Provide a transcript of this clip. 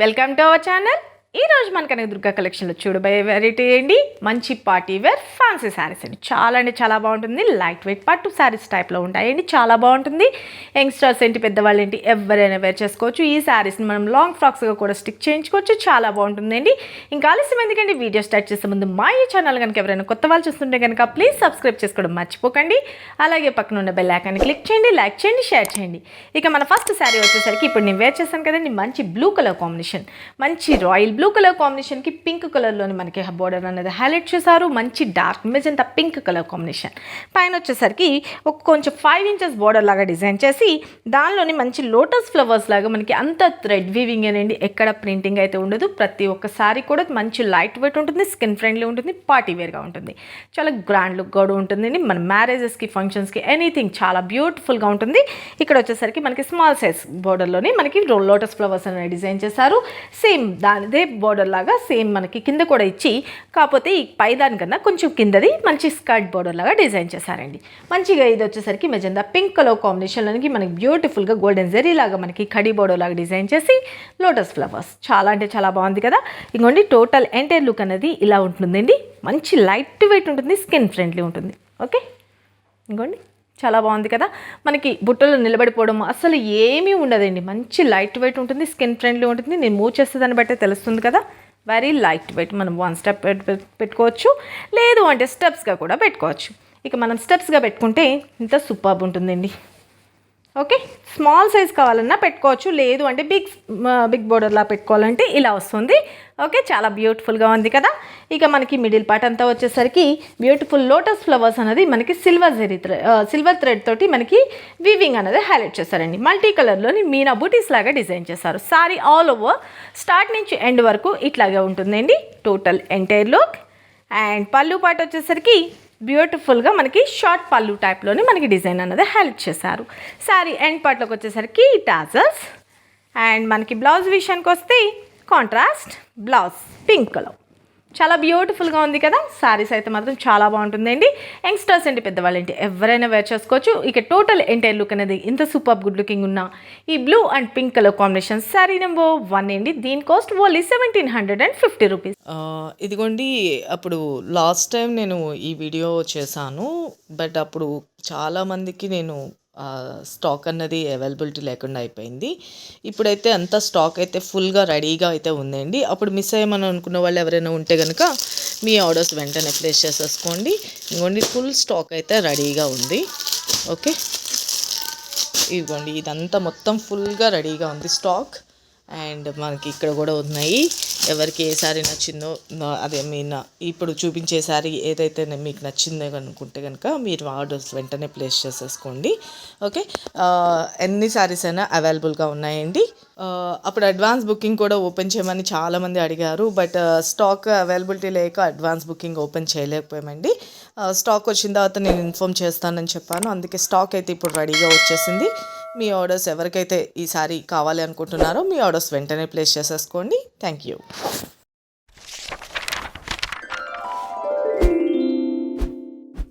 Welcome to our channel. ఈ రోజు మన కనకదుర్గ కలెక్షన్లో చూడబోయే వెరైటీ ఏంటి, మంచి పార్టీ వేర్ ఫ్యాన్సీ శారీస్ అండి. చాలా అంటే చాలా బాగుంటుంది. లైట్ వెయిట్ పట్టు శారీస్ టైప్లో ఉంటాయండి. చాలా బాగుంటుంది. యంగ్స్టర్స్ ఏంటి, పెద్దవాళ్ళు ఏంటి, ఎవరైనా వేర్ చేసుకోవచ్చు. ఈ శారీస్ని మనం లాంగ్ ఫ్రాక్స్గా కూడా స్టిక్ చేయించుకోవచ్చు. చాలా బాగుంటుందండి. ఇంకా ఆలస్యం ఎందుకంటే వీడియో స్టార్ట్ చేసే ముందు మా ఈ ఛానల్ కనుక ఎవరైనా కొత్త వాళ్ళు చూస్తుంటే కనుక ప్లీజ్ సబ్స్క్రైబ్ చేసుకోవడం మర్చిపోకండి. అలాగే పక్కన ఉన్న బెల్ ఐకాన్ని క్లిక్ చేయండి, లైక్ చేయండి, షేర్ చేయండి. ఇక మన ఫస్ట్ శారీ వచ్చేసరికి ఇప్పుడు నేను వేర్ చేశాను కదండి, మంచి బ్లూ కలర్ కాంబినేషన్, మంచి రాయల్ బ్లూ కలర్ కాంబినేషన్కి పింక్ కలర్లోని మనకి బోర్డర్ అనేది హైలైట్ చేశారు. మంచి dark magenta pink colour combination. పైన వచ్చేసరికి ఒక కొంచెం 5 ఇంచెస్ బోర్డర్ లాగా డిజైన్ చేసి దానిలోని మంచి లోటస్ ఫ్లవర్స్ లాగా మనకి అంత థ్రెడ్ వీవింగ్ అనేది ఎక్కడ ప్రింటింగ్ అయితే ఉండదు. ప్రతి ఒక్క సారీ కూడా మంచి లైట్ వెయిట్ ఉంటుంది, స్కిన్ ఫ్రెండ్లీ ఉంటుంది, పార్టీ వేర్గా ఉంటుంది. చాలా గ్రాండ్ లుక్ కూడా ఉంటుందండి. మన మ్యారేజెస్కి, ఫంక్షన్స్కి, ఎనీథింగ్ చాలా బ్యూటిఫుల్గా ఉంటుంది. ఇక్కడ వచ్చేసరికి మనకి స్మాల్ సైజ్ బోర్డర్లోని మనకి లోటస్ ఫ్లవర్స్ అనేది డిజైన్ చేశారు. సేమ్ దానిదే బోర్డర్ లాగా సేమ్ మనకి కింద కూడా ఇచ్చి, కాకపోతే ఈ పై దానికన్నా కొంచెం కిందది మంచి స్కర్ట్ బోర్డర్ లాగా డిజైన్ చేశారండి. మంచిగా ఇది వచ్చేసరికి మెజెండా పింక్ కలర్ కాంబినేషన్లోనికి మనకి బ్యూటిఫుల్గా గోల్డెన్ జెరీ లాగా మనకి కడి బోర్డర్ లాగా డిజైన్ చేసి లోటస్ ఫ్లవర్స్ చాలా అంటే చాలా బాగుంది కదా. ఇంకోండి టోటల్ ఎంటైర్ లుక్ అనేది ఇలా ఉంటుందండి. మంచి లైట్ వెయిట్ ఉంటుంది, స్కిన్ ఫ్రెండ్లీ ఉంటుంది. ఓకే, ఇంకోండి చాలా బాగుంది కదా. మనకి బుట్టలో నిలబడిపోవడం అసలు ఏమీ ఉండదండి. మంచి లైట్ వెయిట్ ఉంటుంది, స్కిన్ ఫ్రెండ్లీ ఉంటుంది. నేను మూవ్ చేసేదాన్ని బట్టే తెలుస్తుంది కదా. Very light weight. మనం 1 స్టెప్ పెట్టుకోవచ్చు, లేదు అంటే స్టెప్స్గా కూడా పెట్టుకోవచ్చు. ఇక మనం స్టెప్స్గా పెట్టుకుంటే ఇంత సూపర్బ్ ఉంటుందండి. ఓకే, స్మాల్ సైజ్ కావాలన్నా పెట్టుకోవచ్చు, లేదు అంటే బిగ్ బోర్డర్లా పెట్టుకోవాలంటే ఇలా వస్తుంది. ఓకే, చాలా బ్యూటిఫుల్గా ఉంది కదా. ఇక మనకి మిడిల్ పార్ట్ అంతా వచ్చేసరికి బ్యూటిఫుల్ లోటస్ ఫ్లవర్స్ అనేది మనకి సిల్వర్ థ్రెడ్ తోటి మనకి వీవింగ్ అనేది హైలైట్ చేశారండి. మల్టీ కలర్లోని మీనా బూటీస్ లాగా డిజైన్ చేశారు. సారీ ఆల్ ఓవర్ స్టార్ట్ నుంచి ఎండ్ వరకు ఇట్లాగే ఉంటుందండి టోటల్ ఎంటైర్ లుక్. అండ్ పళ్ళు పార్ట్ వచ్చేసరికి బ్యూటిఫుల్గా మనకి షార్ట్ పళ్ళు టైప్లోనే మనకి డిజైన్ అనేది హైలైట్ చేశారు. శారీ ఎండ్ పార్ట్లోకి వచ్చేసరికి టాజర్స్. అండ్ మనకి బ్లౌజ్ విషయానికి వస్తే కాంట్రాస్ట్ బ్లౌజ్ పింక్ కలర్. చాలా బ్యూటిఫుల్గా ఉంది కదా. శారీస్ అయితే మాత్రం చాలా బాగుంటుందండి. యంగ్స్టర్స్ ఏంటి, పెద్దవాళ్ళు ఏంటి, ఎవరైనా వేర్ చేసుకోవచ్చు. ఇక టోటల్ ఎంటైర్ లుక్ అనేది ఇంత సూపర్ గుడ్ లుకింగ్ ఉన్న ఈ blue and pink colour combination sari number 1 అండి. దీని కాస్ట్ ఓన్లీ 1750 రూపీస్. ఇదిగోండి, అప్పుడు లాస్ట్ టైం నేను ఈ వీడియో చేశాను, బట్ అప్పుడు చాలామందికి నేను స్టాక్ అన్నది అవైలబిలిటీ లేకుండా అయిపోయింది. ఇప్పుడైతే అంత స్టాక్ అయితే ఫుల్గా రెడీగా అయితే ఉందండి. అప్పుడు మిస్ అయ్యమని అనుకున్న వాళ్ళు ఎవరైనా ఉంటే కనుక మీ ఆర్డర్స్ వెంటనే ప్లేస్ చేసేసుకోండి. ఇంకోండి ఫుల్ స్టాక్ అయితే రెడీగా ఉంది. ఓకే, ఇదిగోండి ఇదంతా మొత్తం ఫుల్గా రెడీగా ఉంది స్టాక్. అండ్ మనకి ఇక్కడ కూడా ఉన్నాయి. ఎవరికి ఏ శారీ నచ్చిందో, అదే ఇప్పుడు చూపించే శారీ ఏదైతే మీకు నచ్చిందో అనుకుంటే కనుక మీరు ఆర్డర్స్ వెంటనే ప్లేస్ చేసేసుకోండి. ఓకే, ఎన్ని శారీస్ అయినా అవైలబుల్గా ఉన్నాయండి. అప్పుడు అడ్వాన్స్ బుకింగ్ కూడా ఓపెన్ చేయమని చాలామంది అడిగారు, బట్ స్టాక్ అవైలబిలిటీ లేక అడ్వాన్స్ బుకింగ్ ఓపెన్ చేయలేకపోయామండి. స్టాక్ వచ్చిన తర్వాత నేను ఇన్ఫామ్ చేస్తానని చెప్పాను, అందుకే స్టాక్ అయితే ఇప్పుడు రెడీగా వచ్చేసింది. మీ ఆర్డర్స్ ఎవరికైతే ఈ సారీ కావాలి అనుకుంటున్నారో మీ ఆర్డర్స్ వెంటనే ప్లేస్ చేసేసుకోండి. Thank you.